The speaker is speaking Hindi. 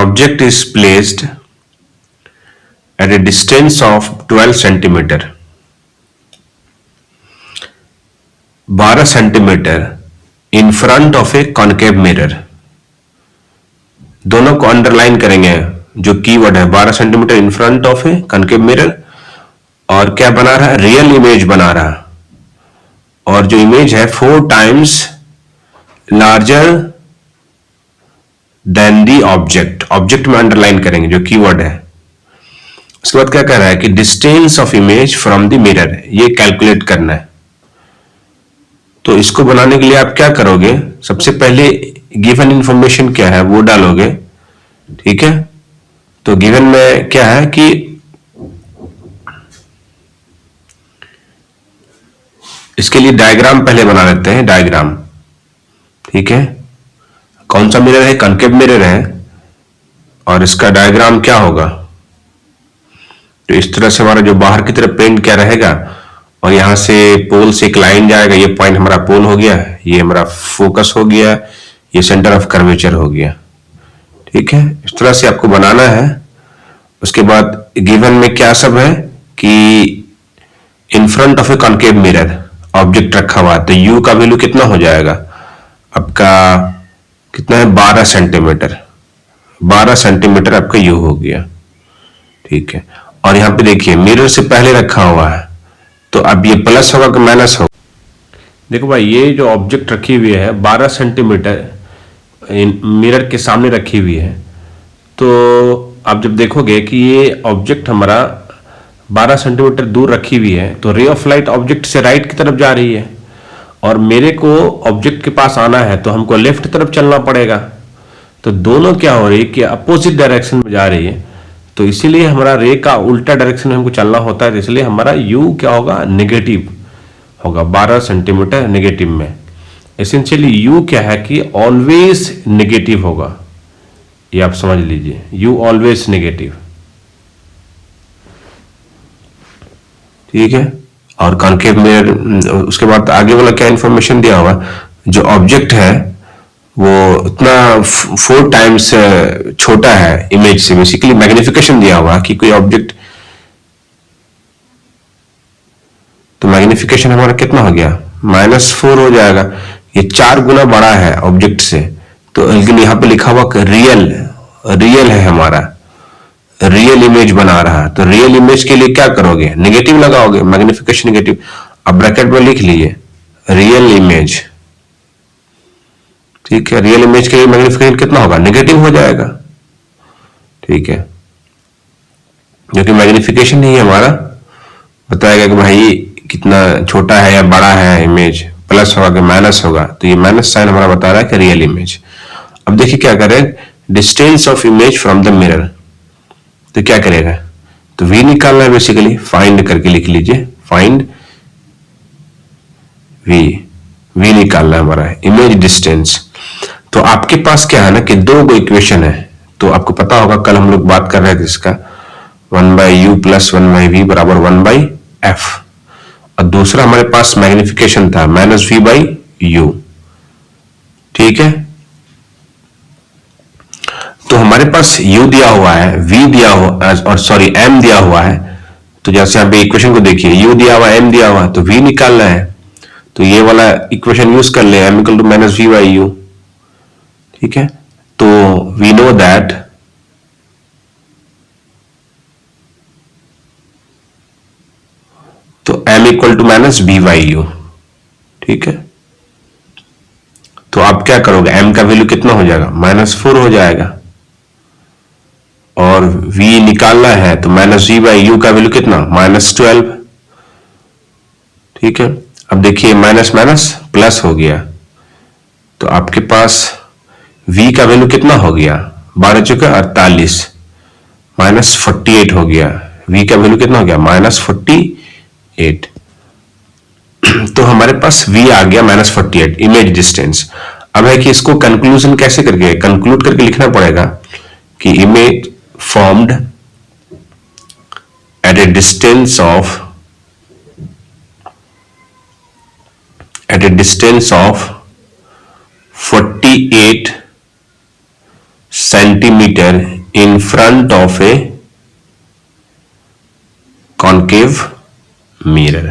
object is placed at a distance of 12 centimeter, 12 centimetre in front of A concave mirror. दोनों को अंडरलाइन करेंगे, जो कीवर्ड है 12 centimetre in front of A concave mirror, और क्या बना रहा है, रियल इमेज बना रहा, और जो इमेज है 4 times larger than the object. Object में अंडरलाइन करेंगे जो कीवर्ड है। उसके बाद क्या कह रहा है कि distance of image from the mirror, ये कैलकुलेट करना है। तो इसको बनाने के लिए आप क्या करोगे, सबसे पहले गिवन इंफॉर्मेशन क्या है वो डालोगे, ठीक है। तो गिवन में क्या है कि इसके लिए डायग्राम पहले बना लेते हैं, डायग्राम, ठीक है। कौन सा मिरर है, कॉनकेव मिरर है, और इसका डायग्राम क्या होगा। तो इस तरह से हमारा जो बाहर की तरफ पेंट क्या रहेगा, और यहां से पोल से एक लाइन जाएगा, ये पॉइंट हमारा पोल हो गया, ये हमारा फोकस हो गया, ये सेंटर ऑफ कर्वेचर हो गया, ठीक है। इस तरह से आपको बनाना है। उसके बाद गिवन में क्या सब है कि in front of A concave mirror object रखा हुआ है, तो यू का वैल्यू कितना हो जाएगा आपका, कितना है 12 सेंटीमीटर, 12 सेंटीमीटर आपका यू हो गया, ठीक है। और यहां पे देखिए मिरर से पहले रखा हुआ है, तो अब ये प्लस होगा कि माइनस होगा। देखो भाई, ये जो ऑब्जेक्ट रखी हुई है 12 सेंटीमीटर मिरर के सामने रखी हुई है, तो आप जब देखोगे कि ये ऑब्जेक्ट हमारा 12 सेंटीमीटर दूर रखी हुई है, तो रे ऑफ लाइट ऑब्जेक्ट से राइट की तरफ जा रही है, और मेरे को ऑब्जेक्ट के पास आना है तो हमको लेफ्ट तरफ चलना पड़ेगा। तो दोनों क्या हो रही है कि अपोजिट डायरेक्शन में जा रही है, तो इसीलिए हमारा रे का उल्टा डायरेक्शन में हमको चलना होता है, तो इसलिए हमारा यू क्या होगा, नेगेटिव होगा, 12 सेंटीमीटर नेगेटिव में। एसेंशियली यू क्या है कि ऑलवेज नेगेटिव होगा, ये आप समझ लीजिए, यू ऑलवेज नेगेटिव, ठीक है। और कॉनकेव मिरर, उसके बाद आगे वाला क्या इंफॉर्मेशन दिया हुआ, जो ऑब्जेक्ट है वो उतना 4 टाइम्स छोटा है इमेज से, बेसिकली मैग्निफिकेशन दिया हुआ कि कोई ऑब्जेक्ट, तो मैग्निफिकेशन हमारा कितना हो गया, -4 हो जाएगा, ये 4 गुना बड़ा है ऑब्जेक्ट से। तो लेकिन यहाँ पे लिखा हुआ रियल है हमारा, रियल इमेज बना रहा, तो रियल इमेज के लिए क्या करोगे, नेगेटिव लगाओगे, मैग्निफिकेशन नेगेटिव। अब ब्रैकेट में लिख लीजिए रियल इमेज, ठीक है। रियल इमेज के लिए मैग्निफिकेशन कितना होगा, नेगेटिव हो जाएगा, ठीक है। जो कि मैग्निफिकेशन नहीं है हमारा, बताएगा कि भाई कितना छोटा है या बड़ा है इमेज, प्लस होगा कि माइनस होगा, तो ये माइनस साइन हमारा बता रहा है कि रियल इमेज। अब देखिए क्या करें, distance of image from the mirror, तो क्या करेगा, तो v निकालना है बेसिकली, फाइंड करके लिख लीजिए, फाइंड v निकालना है हमारा इमेज डिस्टेंस। तो आपके पास क्या है ना कि 2 इक्वेशन है, तो आपको पता होगा कल हम लोग बात कर रहे थे इसका, 1/u + 1/v = 1/f, और दूसरा हमारे पास मैग्निफिकेशन था -v/u, ठीक है। तो हमारे पास u दिया हुआ है, v दिया हुआ, और सॉरी m दिया हुआ है। तो जैसे यहाँ पे इक्वेशन को देखिए, u दिया हुआ है, m दिया हुआ है, तो v निकालना है, तो ये वाला इक्वेशन यूज कर ले, m = -v/u, ठीक है। तो वी नो दैट तो m = -v/u, ठीक है। तो आप क्या करोगे, m का वैल्यू कितना हो जाएगा, -4 हो जाएगा, और v निकालना है तो -v/u का वैल्यू कितना, -12, ठीक है। अब देखिए माइनस माइनस प्लस हो गया, तो आपके पास v का वैल्यू कितना हो गया, 12 चुके 48, -48 हो गया, v का वैल्यू कितना हो गया, -48। तो हमारे पास v आ गया -48 इमेज डिस्टेंस। अब है कि इसको कंक्लूजन कैसे करके, कंक्लूड करके लिखना पड़ेगा कि image formed at a distance of 48 centimetre in front of A concave mirror.